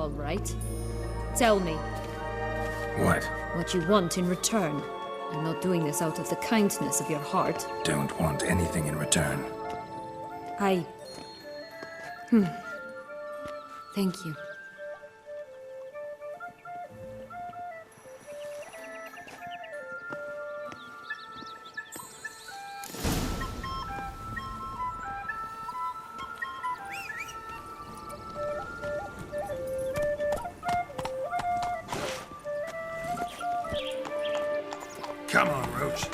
all right. Tell me. What? What you want in return. I'm not doing this out of the kindness of your heart. Don't want anything in return. Thank you. Come on, Roach.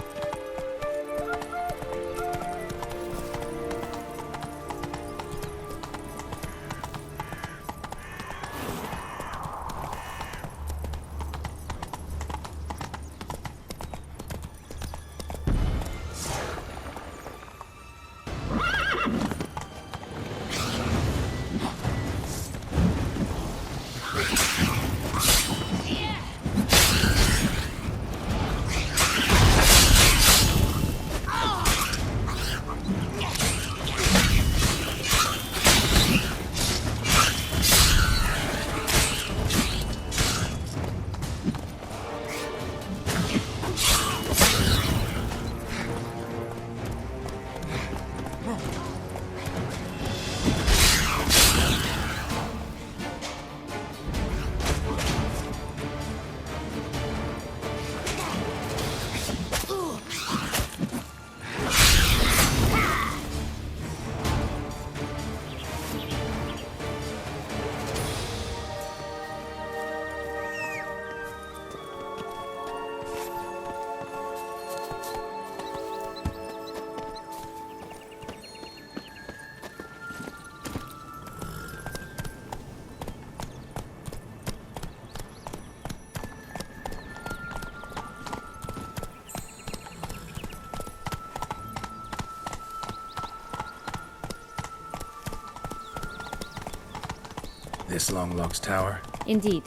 This Longlock's tower? Indeed.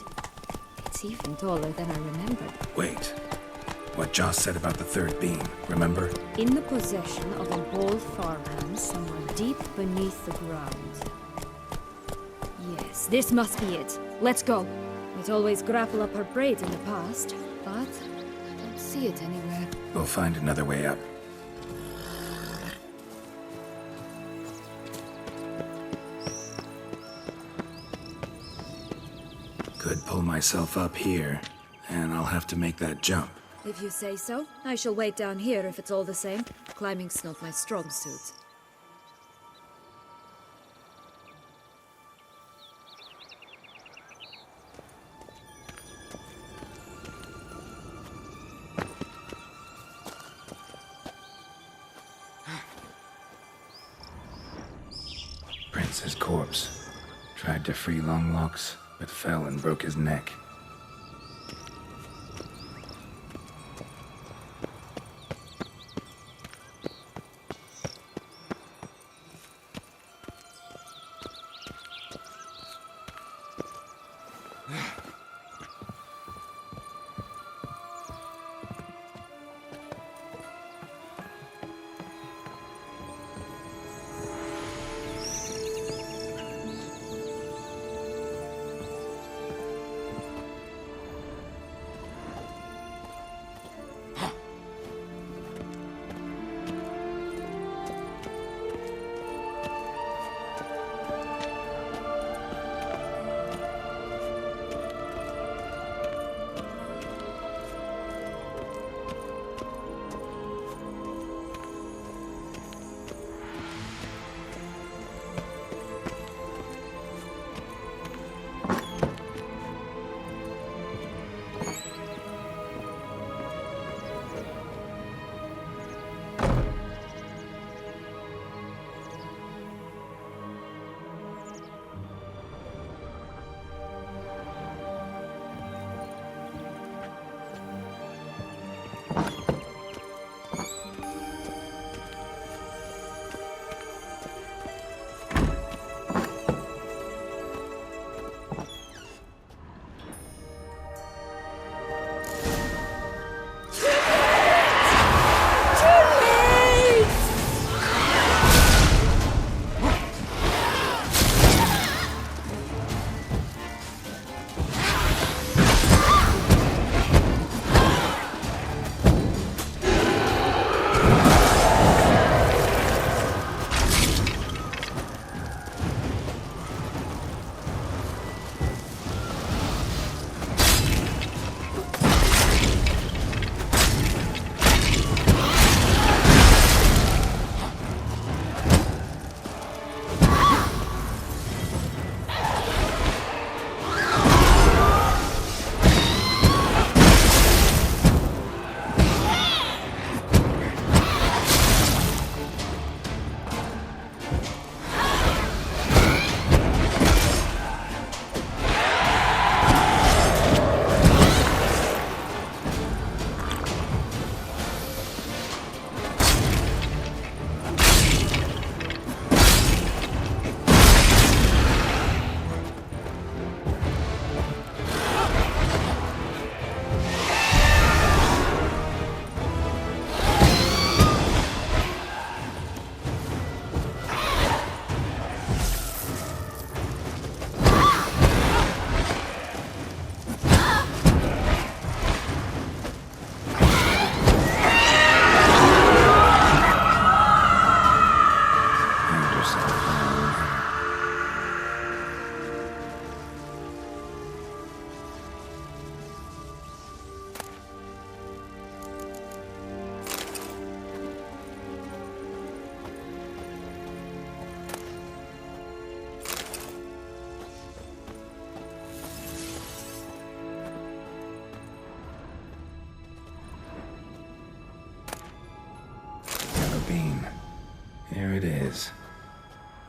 It's even taller than I remembered. Wait. What Joss said about the third beam, remember? In the possession of an old farmhand somewhere deep beneath the ground. Yes, this must be it. Let's go. We'd always grapple up her braid in the past, but I don't see it anywhere. We'll find another way up. Could pull myself up here, and I'll have to make that jump. If you say so, I shall wait down here if it's all the same. Climbing's not my strong suit. Prince's corpse. Tried to free Longlocks, but fell and broke his neck.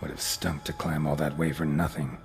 Would have stunk to climb all that way for nothing.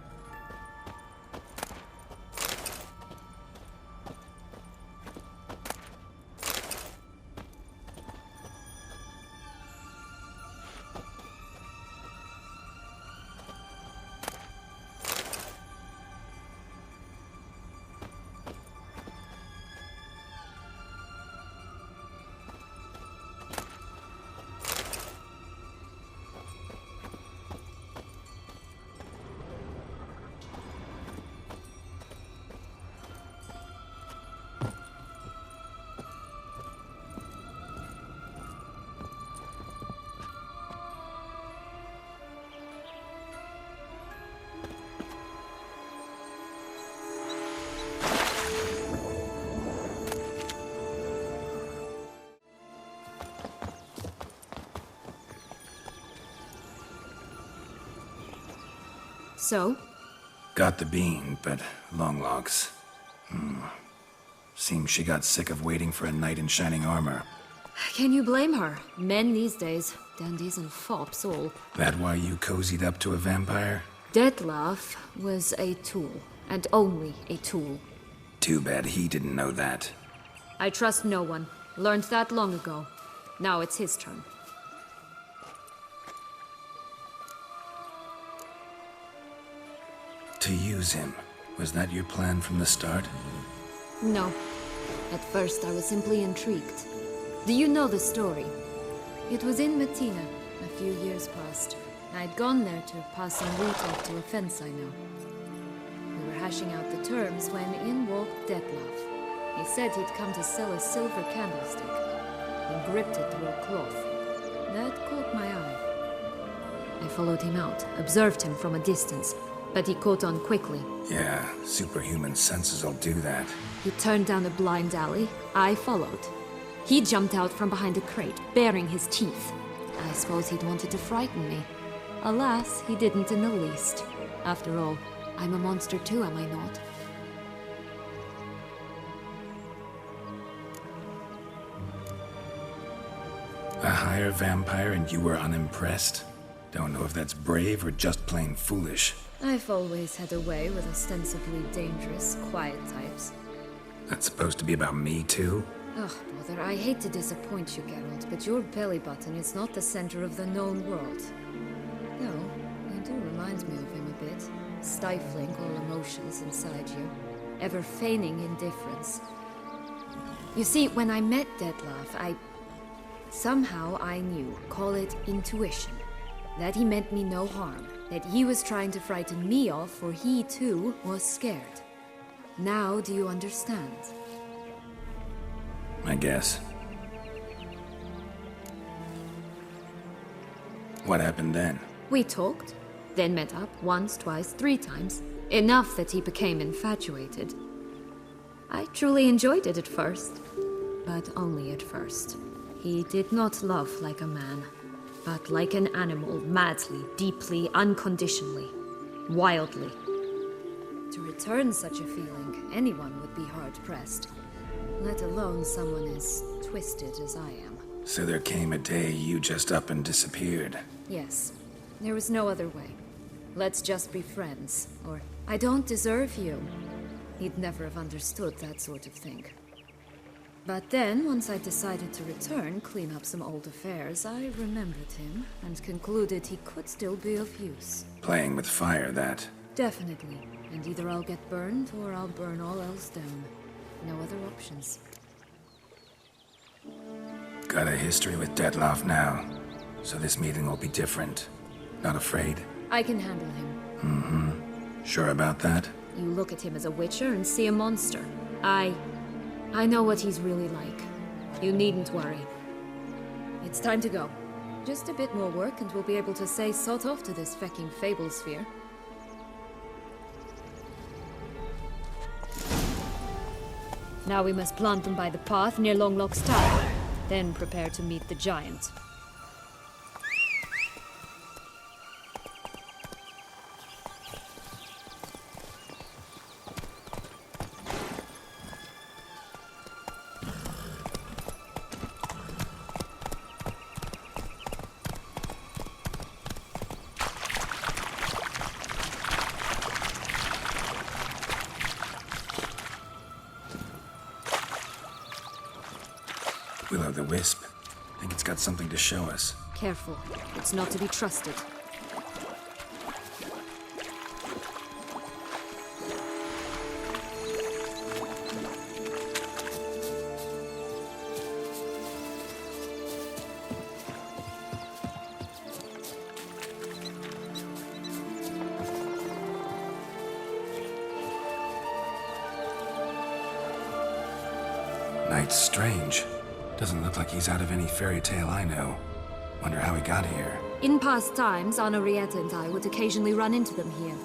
So? Got the bean, but long locks. Seems she got sick of waiting for a knight in shining armor. Can you blame her? Men these days, dandies and fops all. That why you cozied up to a vampire? Detlef was a tool, and only a tool. Too bad he didn't know that. I trust no one. Learned that long ago. Now it's his turn. To use him. Was that your plan from the start? No. At first I was simply intrigued. Do you know the story? It was in Matina, a few years past. I'd gone there to pass some wheat off to a fence I know. We were hashing out the terms when in walked Detlef. He said he'd come to sell a silver candlestick. He gripped it through a cloth. That caught my eye. I followed him out, observed him from a distance, but he caught on quickly. Yeah, superhuman senses will do that. He turned down a blind alley. I followed. He jumped out from behind a crate, baring his teeth. I suppose he'd wanted to frighten me. Alas, he didn't in the least. After all, I'm a monster too, am I not? A higher vampire and you were unimpressed? Don't know if that's brave or just plain foolish. I've always had a way with ostensibly dangerous, quiet types. That's supposed to be about me too? Ugh, brother, I hate to disappoint you, Geralt, but your belly button is not the center of the known world. No, you do remind me of him a bit. Stifling all emotions inside you. Ever feigning indifference. You see, when I met Detlef, somehow I knew, call it intuition, that he meant me no harm. That he was trying to frighten me off, for he too was scared. Now do you understand? I guess. What happened then? We talked, then met up once, twice, 3 times. Enough that he became infatuated. I truly enjoyed it at first, but only at first. He did not love like a man, but like an animal, madly, deeply, unconditionally, wildly. To return such a feeling, anyone would be hard-pressed, let alone someone as twisted as I am. So there came a day you just up and disappeared. Yes, there was no other way. Let's just be friends, or I don't deserve you. He'd never have understood that sort of thing. But then, once I decided to return, clean up some old affairs, I remembered him and concluded he could still be of use. Playing with fire, that. Definitely. And either I'll get burned or I'll burn all else down. No other options. Got a history with Detlef now, so this meeting will be different. Not afraid? I can handle him. Sure about that? You look at him as a witcher and see a monster. I know what he's really like. You needn't worry. It's time to go. Just a bit more work and we'll be able to say sort off to this fecking fable sphere. Now we must plant them by the path near Longlock's tower. Then prepare to meet the giant. Will-o'-the-wisp. Think it's got something to show us. Careful. It's not to be trusted. Knight's strange. Doesn't look like he's out of any fairy tale I know. Wonder how he got here. In past times, Henrietta and I would occasionally run into them here.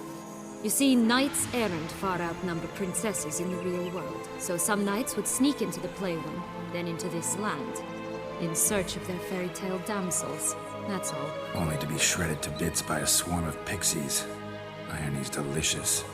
You see, knights errant far outnumber princesses in the real world. So some knights would sneak into the playroom, then into this land, in search of their fairy tale damsels. That's all. Only to be shredded to bits by a swarm of pixies. Irony's delicious.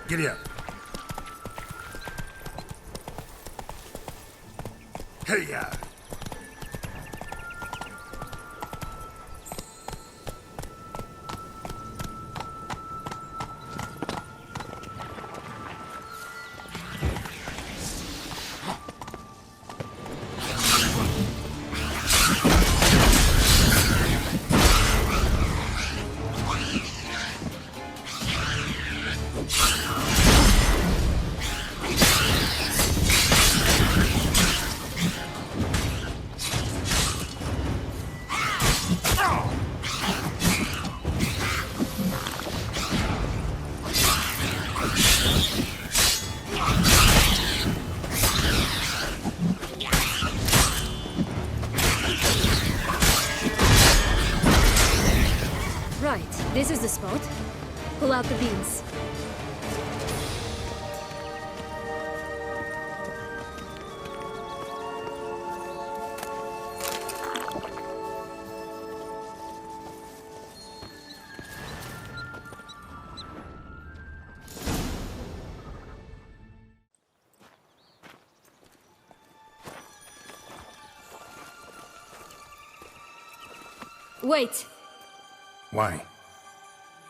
Giddy up. Hey-ya! Right, this is the spot. Pull out the beans. Wait! Why?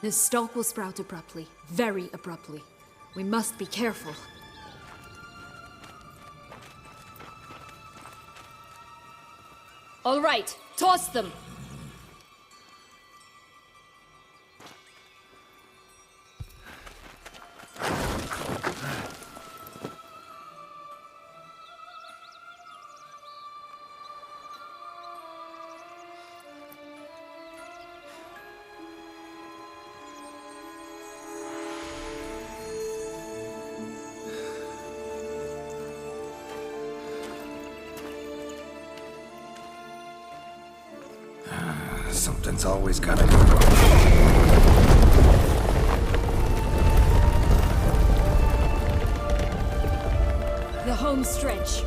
The stalk will sprout abruptly. Very abruptly. We must be careful. All right, toss them! Something's always gotta go wrong. The home stretch.